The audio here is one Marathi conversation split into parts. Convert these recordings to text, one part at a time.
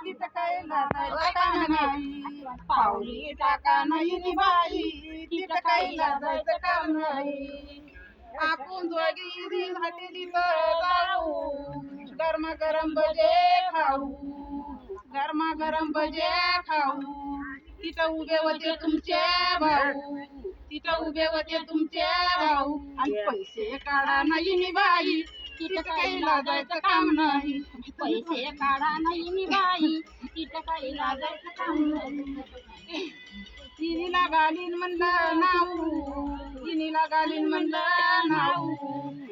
तिथं काय लाजायचं काम नाही. पावली टाका नाही बाई, तिथं काही लाजायचं काम नाही. आपण दोघी हॉटेलीत जाऊ, गरमागरम भजे खाऊ, गरमागरम भजे खाऊ. तिथं उभे होते तुमचे भाऊ, तिथं उभे होते तुमचे भाऊ. आणि पैसे काढा नाही बाई, तिथं काही लाजायचं काम नाही. पैसे काढा नाही बाई, तिथं काही लाजायचं काम नाही. तिनीला घालीन म्हणलं नाऊ, तिनीला घालीन म्हणलं नाऊ.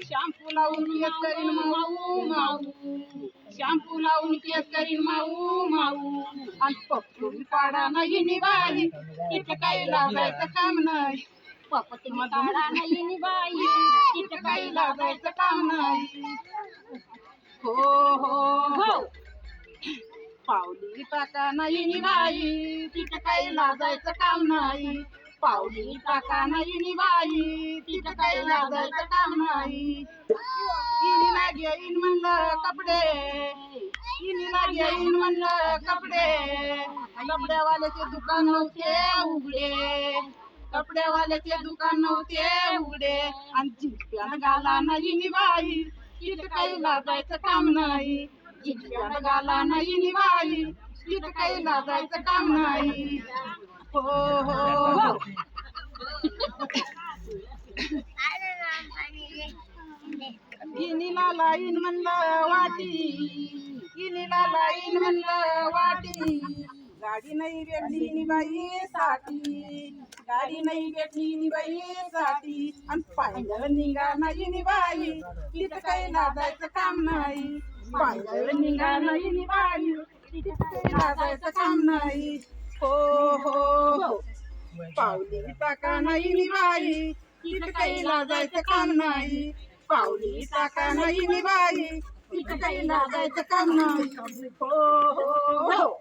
शॅम्पू लावून केस करीन माऊ माऊ, शॅम्पू लावून केस करीन माऊ माऊ. आणि पकडून काढा नाही बाई, तिथं काही लाजायचं काम नाही. पपती काढा नाही बाई, तिथं काही लाजायचं काम नाही. हो हो हो. पावली टाका नाही बाई, तिथं काही लाजायचं काम नाही. पावली टाका नाही बाई, तिथं काही लाजायचं काम नाही. तिनीला घेईन म्हणलं कपडे, तिनीला घेईन म्हणलं कपडे. कपड्यावाल्याचे दुकान नव्हते उघडे, कपड्यावाल्याचे दुकान नव्हते उघडे. आणि जीन्स पॅन्ट घाला नाही बाई, तिथं काही लाजायचं काम नाही. जीन्स पॅन्ट घाला नाही बाई, तिथं काही लाजायचं काम नाही. हो हो हो. इनीला लाईन म्हणलं वाटी, इनीला लाईन म्हणलं वाटी. गाडी नाही भेटली नि बाई साठी, गाडी नाही भेटली नि बाई साठी. आणि पायदळ निघा नाही नि बाई, तिथं काही लाजायचं काम नाही. पायदळ निघा नाही नि बाई, तिथं काही लाजायचं काम नाही. हो हो हो. पावली टाका नाही नि बाई, तिथं काही लाजायचं काम नाही. पावली टाका नाही नि बाई, तिथं काही लाजायचं काम नाही. हो हो हो.